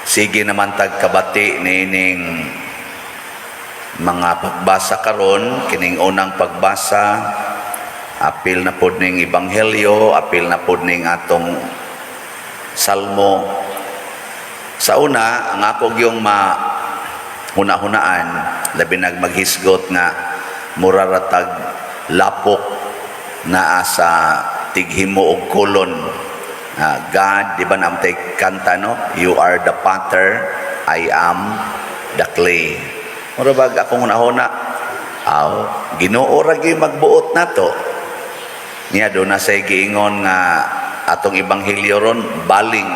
Sige naman tagkabati nining mga pagbasa karon, kining unang pagbasa, apil na pod ning ebanghelyo, apil na pod ning atong salmo. Sa una, ang ako yung hunahunaan, labi nagmaghisgot nga muraratag lapok na sa tighimo og kulon. God, di ba namtay kanta, no? You are the potter, I am the clay. Murabag akong hunahuna, Ginoo ra gyud magbuot nato. Niya do na say giingon nga atong ebanghelyo ron baling.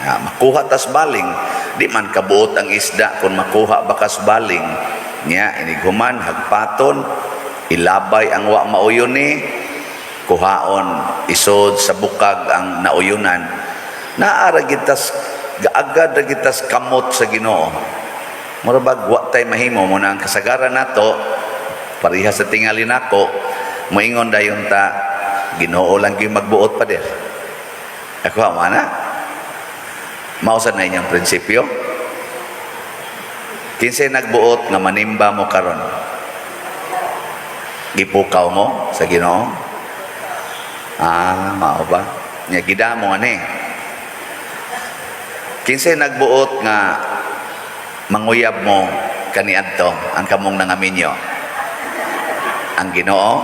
Makuha tas baling, di man kabuot ang isda kung makuha bakas baling. Niya iniguman hagpaton, ilabay ang wa mauyon ni, kuhaon isod sa bukag ang nauyunan. Naara gitas gaagad gitas kamot sa Ginoo. Murabag wa tay mahimo mo na ang kasagaran nato pareha sa tingali nako moingon dayon ta Ginoo lang gyud magbuot pa der. Ako mana? Mausa na inyong prinsipyo. Kinsay nagbuot nga manimba mo karon? Gipukaw mo sa Ginoo? Mao ba? Nya gida mo ani. Kinsay nagbuot nga manguyab mo kaniadto ang kamong nangaminyo? Ang Ginoo.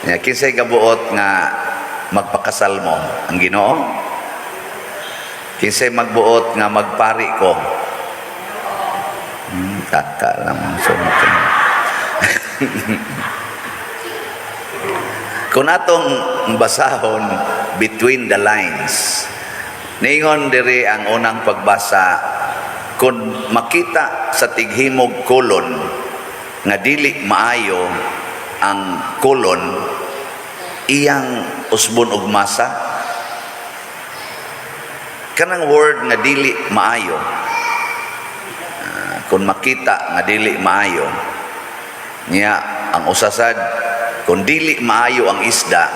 Nya kinsay gabuot nga magpakasal mo? Ang Ginoo. Kinsay magbuot nga magpari ko? Taka lang sumutong. Kung atong basahon between the lines, ningon diri ang unang pagbasa, kung makita sa tighimog kulon nga dili maayo ang kulon, iyang usbon ug masa. Kanang word nga dili maayo, kung makita nga dili maayo, niya ang usasad, kung dili maayo ang isda,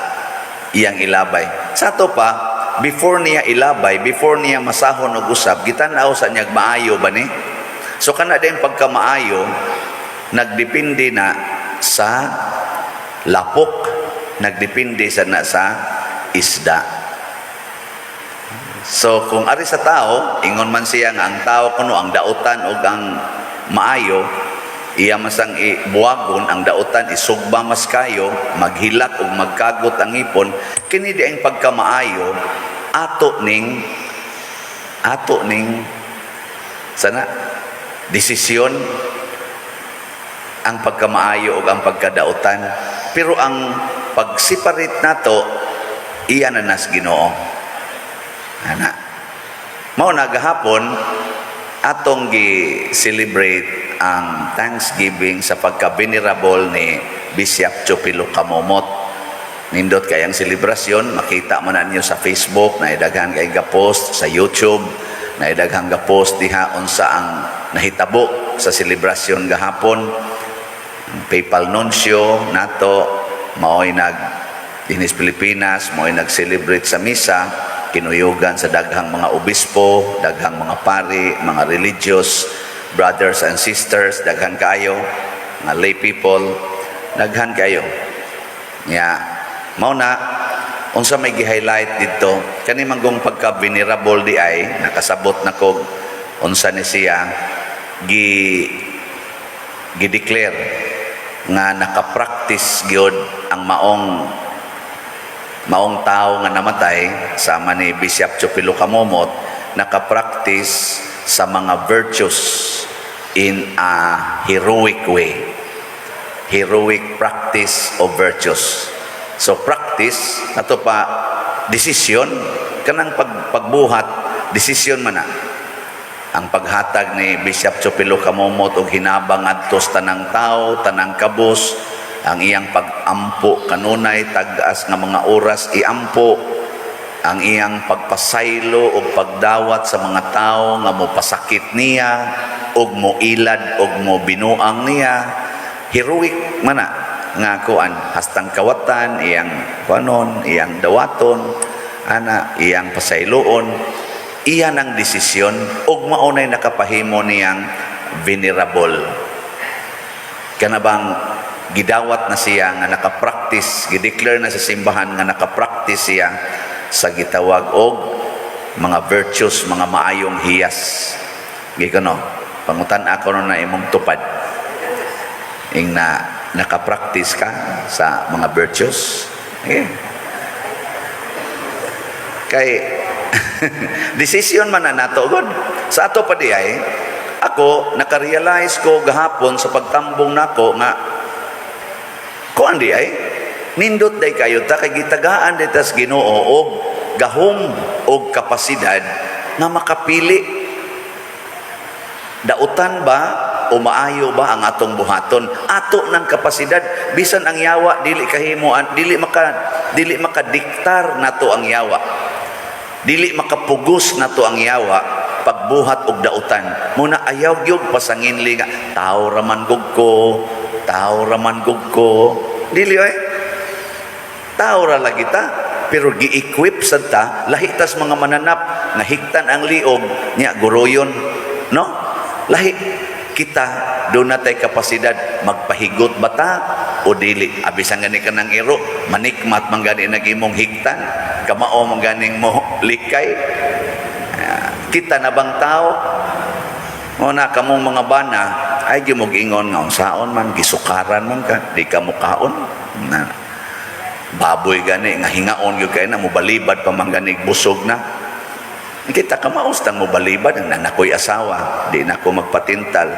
iyang ilabay. Sa to pa, before niya ilabay, before niya masahon og usab, gitan-aw sa niyag maayo ba ni? So kana din pagkamaayo, nagdepende na sa lapok, nagdepende sa isda. So kung ari sa tao, ingon man siya nga ang tao kuno ang dautan og ang maayo, iya masang buwagon ang dautan isugba mas kayo, maghilak ug magkagot ang ipon, kini di ang pagkamaayo ato ning sana desisyon ang pagkamaayo ug ang pagkadautan. Pero ang pagseparate nato iya na nas Ginoo. Ana mao na gahapon atong gi-celebrate ang Thanksgiving sa pagka-venerable ni Bishop Chupilo Kamomot. Nindot kayang selebrasyon, makita mo na ninyo sa Facebook, na idaghan kay ga-post sa YouTube, na idaghan ga-post diha unsa ang nahitabo sa selebrasyon gahapon. Ang PayPal nuncio nato maoy dinis Pilipinas, maoy nag-celebrate sa misa, kinuyugan sa daghang mga obispo, daghang mga pari, mga religious brothers and sisters, daghan kayo, mga lay people, daghan kayo. Mao na unsa may gi-highlight dito, kani manggong pagka-venerable di ay nakasabot na kog unsa ni siya gi-declare nga naka-practice gyud ang maong tao nga namatay sama ni Bishop Chupilo Kamomot, naka-practice sa mga virtues in a heroic way. Heroic practice of virtues. So practice, ato pa desisyon, kanang pagbuhat, desisyon man na. Ang paghatag ni Bishop Chupilo Kamomot og hinabang adto sa tanang tao, tanang kabus, ang iyang pag-ampo kanunay tag-as nga mga oras iampo, ang iyang pagpasaylo o pagdawat sa mga tao nga mo pasakit niya og mo ilad og mo binuang niya. Heroic man na nga kuan, hastang kawatan iyang kuanon, iyang dawaton, iyang pasayloon. iyan ang desisyon ug maunay nakapahimo niyang venerable. Kanabang gidawat na siya nga nakapractice, gideclare na sa simbahan nga nakapractice siya sa gitawag og mga virtues, mga maayong hiyas. Gikono, pangutan ako na imong tupad. Ing na nakapractice ka sa mga virtues. Okay. Kay decision man na nato god. Sa ato pa di ay ako nakarealize ko gahapon sa pagtambong nako nga kuan di ay nindot day kayo ta kay gitagaan ditas Ginoo og gahom og kapasidad nga makapili dautan ba o maayo ba ang atong buhaton ato ng kapasidad bisan ang yawa dili kahimuan dili makadiktar nato ang yawa dili makapugos nato ang yawa pagbuhat og dautan muna ayaw gyud pasanginli nga tao raman gug ko dili ay tao ra lagi ta pero gi-equip sad ta lahi tas mga mananap nga higtan ang liog nya guroyon no lahi kita doon natay kapasidad magpahigot bata o dili abisan gani ka ng iro manikmat man gani nagimong higtan kamao man ganing mo likay kita na bang tao o na kamong mga bana ay gimog-ingon nga unsaon man gisukaran man ka di ka mukaon na baboy gani nga hingaon gyud kay na mobalibad pa man gani busog na kita kamaos tang mobalibad ang nanakoy asawa di na ko magpatintal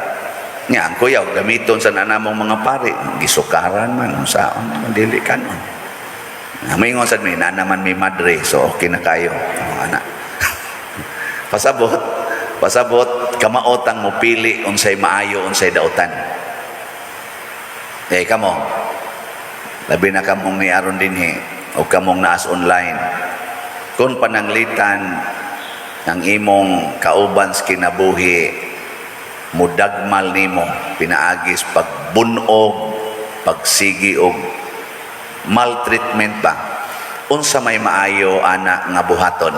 nya ang kuyaw gamiton sa nanamong mga pare gisukaran man unsaon man dili kanon maingon sad mi nanaman mi madre so okay na kayo ana pasabot kamaotang mo pili unsay maayo unsay dautan kamo labi na kamong ni aron dinhi o kamong naas online kung pananglitan ang imong kauban sa kinabuhi mudagmal nimo pinaagis pagbunog pagsigi og maltreatment ba unsa may maayo ana nga buhaton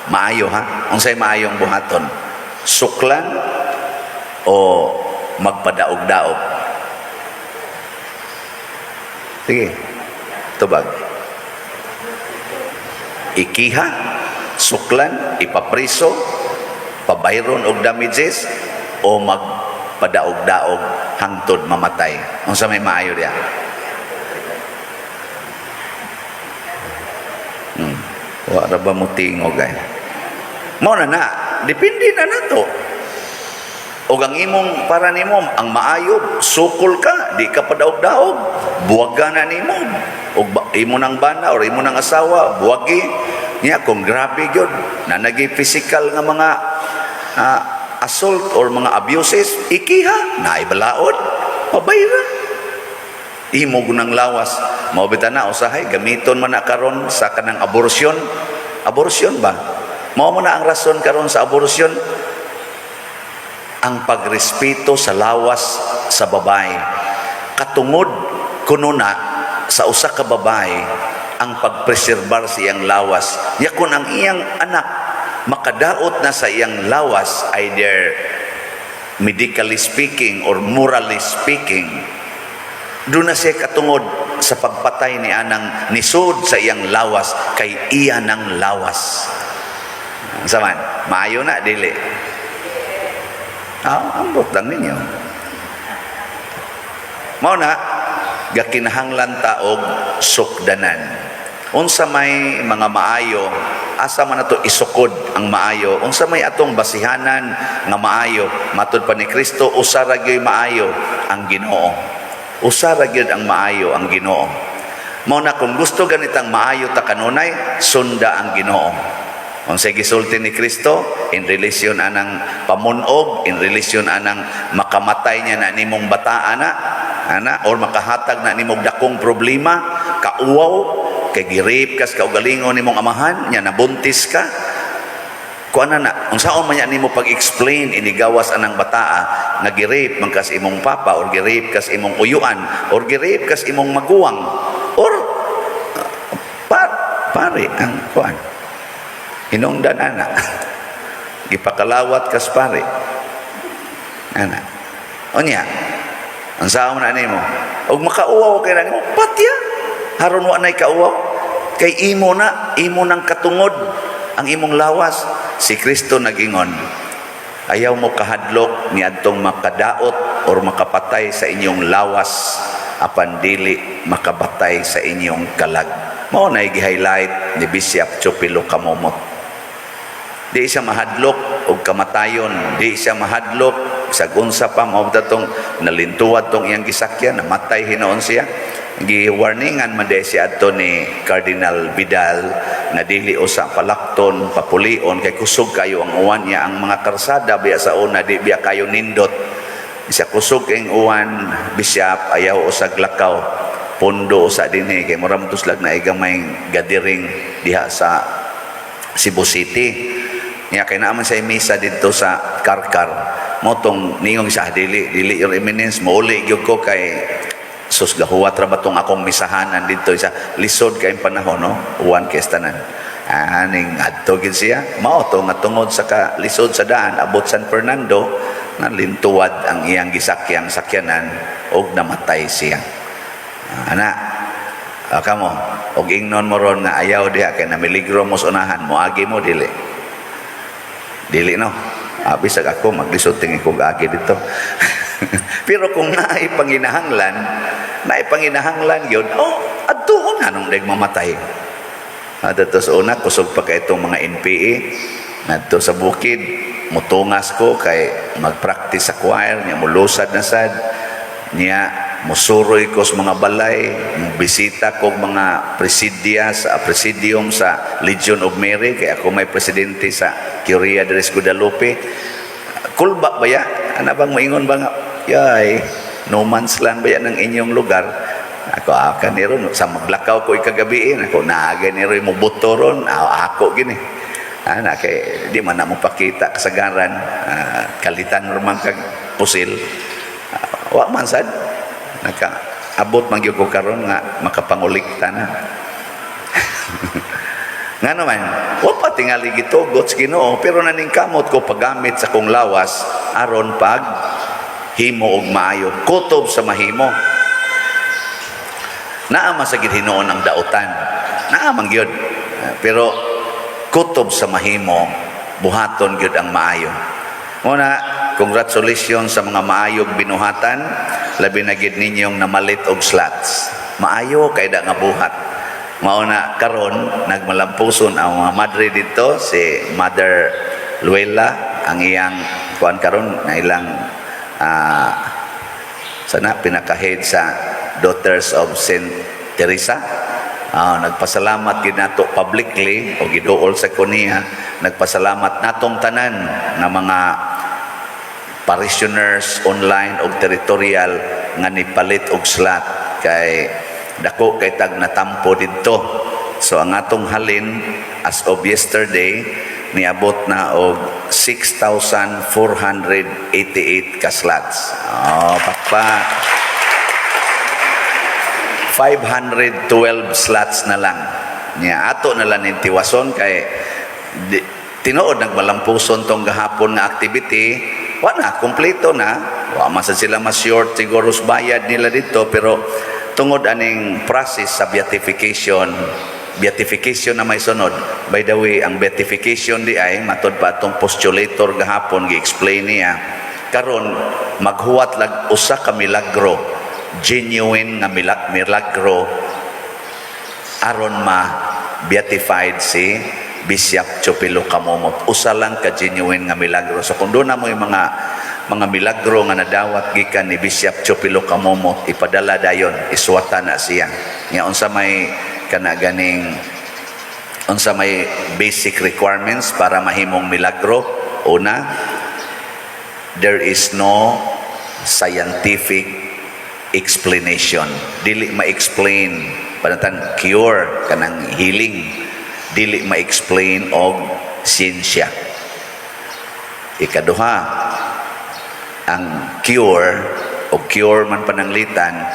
maayo ha unsay maayong buhaton suklan o magpadaog-daog sige tubag ikiha suklan ipapriso pabayron og damages o magpadaog-daog hangtod mamatay unsa may maayo diya wala ba mo tingog ay mo na depende na nato o ang imong para nimo ang maayo sukol ka di ka padaog-daog buwaga na nimo o imo nang bana or imo nang asawa buwagi niya kung grabe gyud na nagi physical nga mga assault or mga abuses ikiha na ibalaod pabayra imo gunang lawas mao bitaw na usahay gamiton man na karon sa kanang abortion ba mao mo na ang rason karon sa abortion ang pagrespeto sa lawas sa babae katungod kuno na sa usa ka babae ang pagpreserbar sa iyang lawas nya kun ang iyang anak makadaot na sa iyang lawas either medically speaking or morally speaking doon na siya katungod sa pagpatay ni anang nisod sa iyang lawas kay iya ng lawas saman maayo na dili ambot lang ninyo mao na gakinahanglan ta og sukdanan unsa may mga maayo asa man nato isukod ang maayo unsa may atong basihanan nga maayo matud pa ni Kristo usa ra gyud maayo ang Ginoo usa ra gyud ang maayo ang Ginoo mao na kung gusto ganitang maayo ta kanunay sunda ang Ginoo unsay gisulti ni Kristo in relasyon anang pamunog in relasyon anang makamatay niya na nimong bata ana or makahatag na nimong dakong problema kauwaw kay gi-rape kas kaugalingon nimong amahan nya nabuntis ka kuana na unsaon man nya nimo pag-explain inigawas anang bataa nga gi-rape man kas imong papa or gi-rape kas imong uyuan or gi-rape kas imong maguwang or pare ang kuan hinungdan ana gipakalawat kas pare. Ana. Onya. Ang sao na nimo? Og makauwaw kay nimo, patya. Haron wa nay kauwaw. Kay imo nang katungod ang imong lawas. Si Kristo nagingon, ayaw mo kahadlok ni adtong makadaot or makapatay sa inyong lawas apan dili makabatay sa inyong kalag. Mao na gi-highlight ni Bishop Chupilo Kamomot. Di siya mahadlok og kamatayon, di siya mahadlok sa unsa pa mao datong nalintuwad tong iyang gisakyan, namatay hinoon siya. Gi-warningan man di siya adto ni Cardinal Vidal na dili usa palakton papulion kay kusog kayo ang uwan niya, ang mga karsada biya sa una di biya kayo nindot. Siya kusog ang uwan, Bishop, ayaw usag lakaw, pondo sa dinhi kay mura mo tuslag na igamay gadiring diha sa Cebu City. Niya kay naaman sa misa dito sa Karkar, motong ningong sa dili your eminence, mauli gyud ko kay sus gahuwat ra batong akong misahanan dito sa lisod kay panahon, no, uwan kay tanan. Aning adto gid siya mao to nga tungod sa lisod sa daan abot San Fernando nalintuwad ang iyang gisakyang sakyanan og namatay siya. Ana kamo og ingnon mo ron nga ayaw diha kay namiligro mo sa unahan mo agi mo dili no, bisag ako maglisod tingin ko agi dito. Pero kung naipanginahanglan yun, adtuon anong dag mamatay. Adto sa una kusog pa kay itong mga NPA nadto sa bukid, mutungas ko kay magpractice sa choir niya, mulusad na sad niya, musuroy ko sa mga balay, bisita ko mga presidium sa Legion of Mary kay ako may presidente sa Curia de Guadalupe. Kulba ba ya? Ano bang maingon ba nga? Yay, no man's land ba yan ng inyong lugar? Ako kaniro sa maglakaw ko ikagabi, ako naaga niro mo buto ron, ako gini. Kay di man na mo pakita kasagaran, kalitan naman kag pusil. Wa man sad nakaabot man gyud ko karon nga makapangulikta na. Nga naman, wa pa tingali gitugot sa Ginoo, pero naningkamot ko paggamit sa kong lawas aron pag himo og maayo, kutob sa mahimo. Naa sa gid hinoon ang dautan. Naa man gyud. Pero kutob sa mahimo, buhaton gyud ang maayo. Muna, congratulations sa mga maayog binuhatan, labi na gid ninyong namalit og slots. Maayo kay da nga buhat. Mauna karon nagmalampuson ang mga madre dito, si Mother Luella, ang iyang kuan karon na ilang sana pinaka-head sa Daughters of Saint Teresa. Nagpasalamat gid nato publicly o giduol sa kuniya, nagpasalamat natong tanan na mga parishioners online o territorial nga nipalit og slot kay dako kay tag natampo didto. So ang atong halin as of yesterday niabot na og 6,488 ka slots. Pakpa 512 slots na lang. Niya ato na lang ning tiwason kay tinuod nagmalampuson tong gahapon nga activity, wala kompleto na. Wa man sila mas short siguro sa bayad nila dito, pero tungod aning process sa beatification na may sunod. By the way, ang beatification di ay matod pa atong postulator gahapon gi-explain niya karon maghuwat lag usa ka milagro, genuine nga milagro aron beatified si Bishop Chupilo Kamomot. Usa lang ka genuine nga milagro. So kung doon na mo yung mga milagro nga nadawat gikan ni Bishop Chupilo Kamomot, ipadala dayon, iswata na siya. Nga unsa may unsa may basic requirements para mahimong milagro. Una, there is no scientific explanation. Dili ma-explain panatan cure kanang healing, dili ma-explain og siyensya. Ikaduha, ang cure man pananglitan,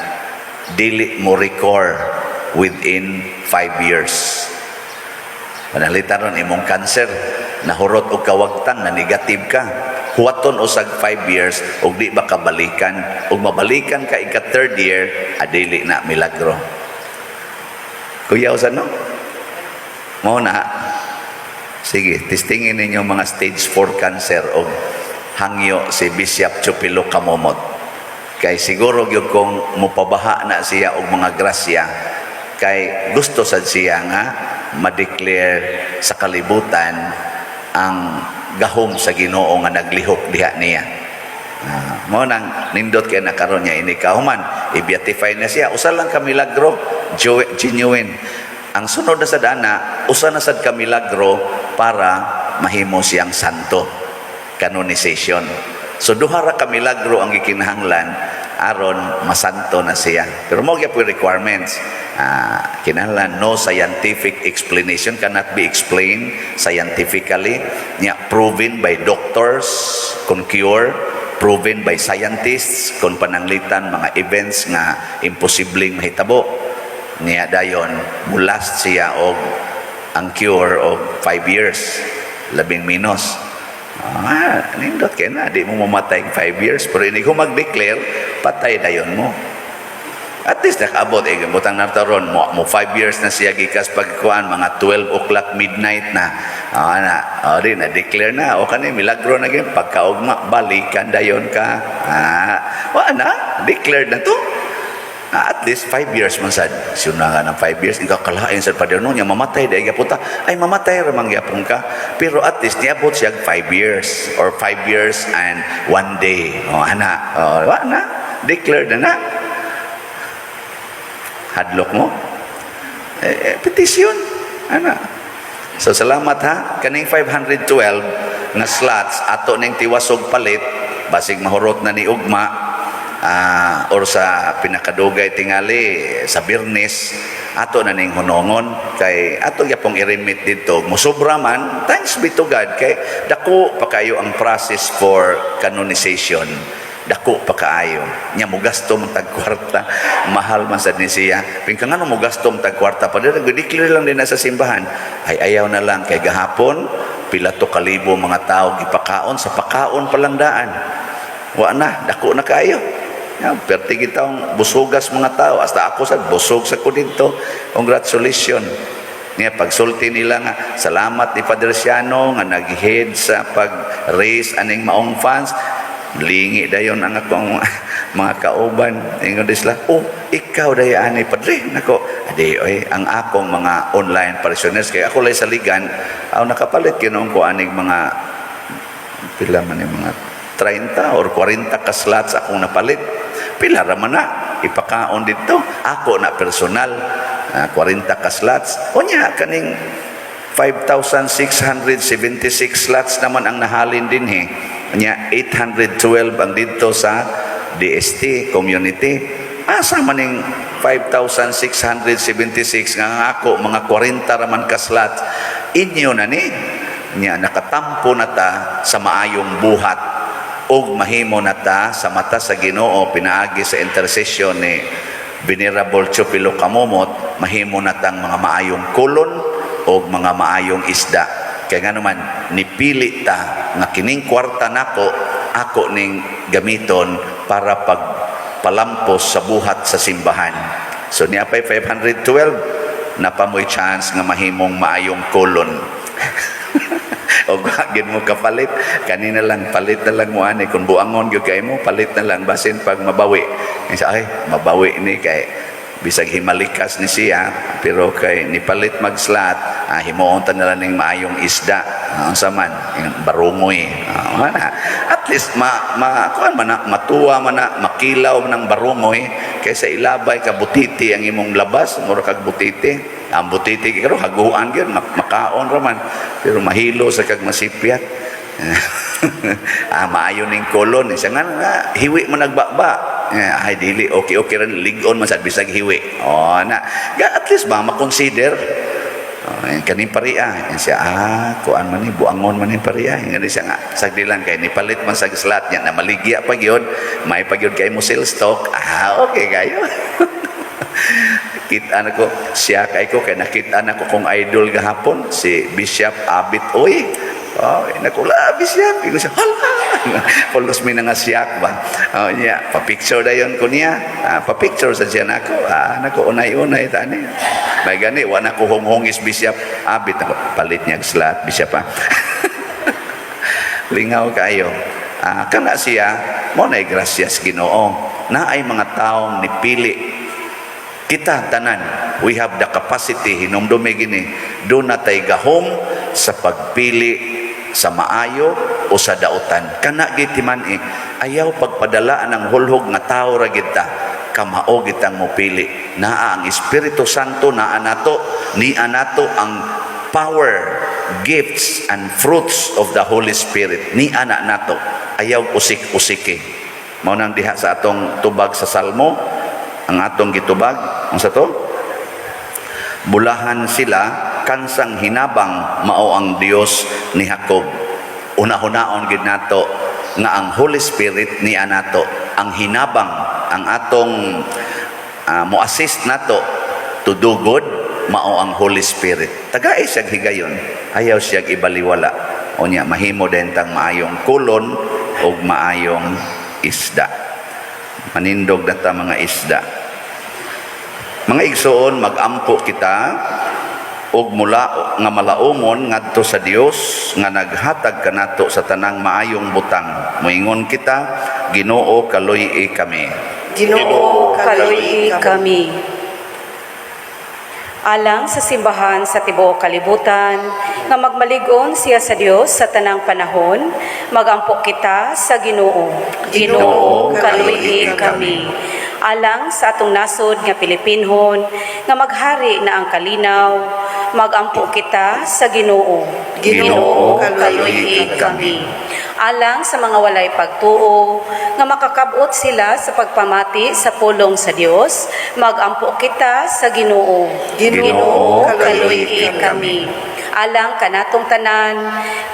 dili mo record within 5 years. Pananglitan ron imong cancer, nahurot og kawagtan na negative ka, huwaton usag 5 years ug di ba kabalikan, ug mabalikan ka ika third year, adili na milagro. Kuya usan no? Mao na. Sige, testingin ninyo mga stage 4 cancer o hangyo si Bishop Chupilo Kamomot. Kay siguro gyud kung mupabaha na siya og mga grasya, kay gusto sad siya nga ma-declare sa kalibutan ang gahom sa Ginoo nga naglihok diha niya. Mo nang nindot kay nakaron niya ini kahuman, i-beatify na siya. Usa lang ka milagro, genuine. Ang sunod na sa dana, usa na sad ka milagro para mahimo siyang santo, canonization. So duha ra ka milagro ang gikinahanglan aron masanto na siya. Pero mo gyud requirements. Kinahanglan no scientific explanation, cannot be explained scientifically, nya proven by doctors kun cure, proven by scientists kun pananglitan mga events nga imposibleng mahitabo. Niya dayon mulast siya og ang cure og 5 years, 11 minos. Nindot kay na di mo mamatay 5 years, pero hindi ko mag-declare patay dayon mo. At least nakaabot butang nartaron mo 5 years na siya gikas pagkuan mga 12 o'clock midnight na. Di na declare na o kani milagro na gyud pagkaugma balikan dayon ka. Wa na declared na to. At least 5 years man sad. Suna nga ng 5 years, ikaw kalain sa paderno niya, mamatay, dahil punta, ay mamatay ramang yapon ka. Pero at least niabot siya 5 years, or 5 years and 1 day. Ana, declared na. Hadlok mo. Petition. Ana. So salamat ha. Kaning 512 na slots, ato ning tiwasog palit, basig mahurot na ni ugma, or sa pinakadugay tingali sa Birnes, ato na ning hunongon kay ato gyapong i-remit dito musubra man, thanks be to God kay dako pa kayo ang process for canonization, dako pa kaayo nya mo gasto mo tag kwarta, mahal man sad ni siya ping kangano mo gasto mo tag kwarta pa declare lang din na sa simbahan, ay ayaw na lang kay gahapon pila to kalibo mga tao gipakaon sa pakaon palandaan, wa na dako na kaayo. Perti kita busugas mga tao, hasta ako sa busog sa ko dito. Congratulations niya pagsulti nila nga salamat ni Father Siano nga nag-head sa pag-raise aning maong funds, lingi dayon ang akong mga kauban ingon sila, ikaw dayaan ni Padre nako adi ang akong mga online parishioners kay ako lay sa ligan nakapalit kinong ko aning mga pila man yung mga 30 or 40 ka slots akong napalit. Pila raman na ipakaon dito ako na personal 40 ka slots unya kaning 5,676 slots naman ang nahalin din unya 812 ang dito sa DST community, asa maning 5,676 nga ako mga 40 raman ka slots inyo na ni nya nakatampo na ta sa maayong buhat og mahimo na ta sa mata sa Ginoo pinaagi sa intercession ni Venerable Chupilo Kamomot, mahimo na tang mga maayong kulon og mga maayong isda. Kaya nga naman nipili ta nga kining kwarta nako ako ning gamiton para pagpalampos sa buhat sa simbahan. So niya pa'y 512 napamoy chance nga mahimong maayong kulon. O gagin mo kapalit kanina lang palit na lang mo ani kung buangon gyud kay mo palit na lang basin pag mabawi ay mabawi ni kay bisag himalikas ni siya pero kay ni palit magslat himuon ta na lang ning maayong isda unsa man barungoy at least kuan man matuwa man makilaw ng barungoy kaysa ilabay ka butiti ang imong labas mura kag butiti ang butiti karo haguan gyud makaon ra man pero mahilo sa kag masipyat maayo ning kolon siya nga hiwi man nagbaba ay dili okay ran ligon man sad bisag hiwi at least ba makonsider kaning paria siya kuan man ni buangon man ni paria ngani siya nga sagdi lang kay ni palit man sa slat nya na maligya pa gyud may pa gyud kay mo sales stock okay kayo. Kita na ko siya kay ko kay nakita na ko kong idol gahapon si Bishop Abit Oh, nakulabi siya. Pigo siya, hala! Pulos mi nga siyak ba? Oh, niya, pa-picture na yun ko niya. Pa-picture sa siya nako. Nako, unay-unay, tani. May gani, wala ko hong-hongis bishop. Bit ako, palit niya slat, bishop pa. Lingaw kayo. Kana siya, mo na gracias Ginoo. Na ay mga taong nipili. Kita tanan, we have the capacity, hinumdumi gini, doon na tayo gahom sa pagpili sa maayo o sa dautan. Kana gitiman ayaw pagpadalaan ng hulhog nga tao ra gid ta, kamao gitang mopili. Naa ang Espiritu Santo, naa nato, ni anato ang power, gifts and fruits of the Holy Spirit. Ni ana nato, ayaw usik-usiki. Mao nang diha sa atong tubag sa Salmo, ang atong gitubag, ang sa to? Bulahan sila kansang hinabang mao ang Dios ni Jacob. Una-hunaon gid nato nga ang Holy Spirit ni anato ang hinabang, ang atong mo-assist nato to do good, mao ang Holy Spirit. Tagay siya higayon, ayaw siya ibaliwala. Unya mahimo din tang maayong kulon ug maayong isda. Manindog data mga isda. Mga igsoon, magampo kita og mula nga malaumon ngadto sa Dios nga naghatag kanato sa tanang maayong butang. Moingon kita, Ginoo kaluy kami. Ginoo kaluy kami. Alang sa simbahan sa tibuok kalibutan, nga magmalig-on siya sa Dios sa tanang panahon, magampo kita sa Ginoo. Ginoo kaluy kami. Alang sa atong nasod nga Pilipinhon, nga maghari na ang kalinaw, magampo kita sa Ginoo. Ginoo kaluy kami. Alang sa mga walay pagtuo, nga makakabot sila sa pagpamati sa pulong sa Dios, magampo kita sa Ginoo. Ginoo kaluy kami. Alang kanatong tanan,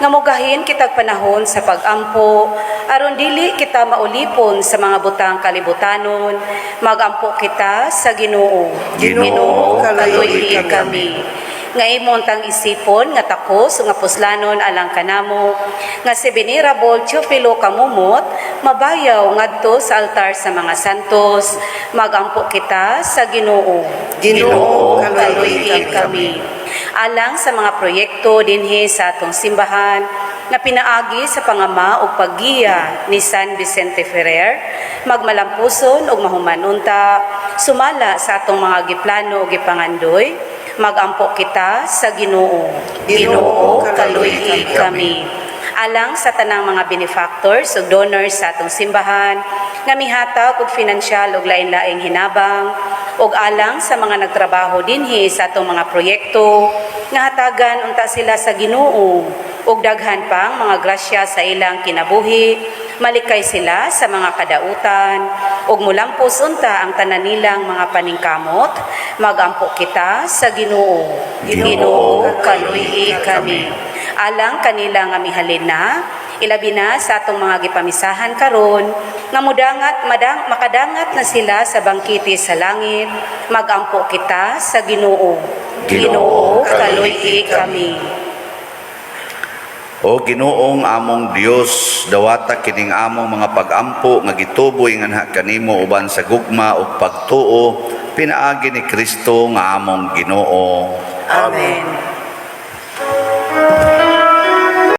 nga mugahin kitag panahon sa pagampo, aron dili kita maulipon sa mga butang kalibutanon, magampo kita sa Ginoo. Ginoo kaluy kami. Nga imong tang isipon nga takos nga puslanon alang kanamo nga si Venerable Teofilo Kamumot mabayaw ngadto sa altar sa mga santos, magampo kita sa Ginoo. Ginoo kaluy kami. Alang sa mga proyekto dinhi sa atong simbahan nga pinaagi sa pangama ug paggiya ni San Vicente Ferrer, magmalampuson ug mahumanunta sumala sa atong mga giplano ug gipangandoy, magampo kita sa Ginoo. Ginoo kaluy kami. Alang sa tanang mga benefactors ug donors sa atong simbahan nga mihatag og finansyal ug lain-laing hinabang, ug alang sa mga nagtrabaho dinhi sa atong mga proyekto nga hatagan unta sila sa Ginoo ug daghan pang mga grasya sa ilang kinabuhi, malikay sila sa mga kadautan ug mulampos unta ang tanan nilang mga paningkamot, magampo kita sa Ginoo. Ginoo kaluy kami. Alang kanila nga mihalin na, ilabi na sa atong mga gipamisahan karon nga makadangat na sila sa bangkiti sa langit, magampo kita sa Ginoo. Ginoo kaluy kami. O Ginoong among Dios, dawata kining among mga pagampo nga gituboy nga kanimo uban sa gugma ug pagtuo, pinaagi ni Kristo nga among Ginoo. Amen.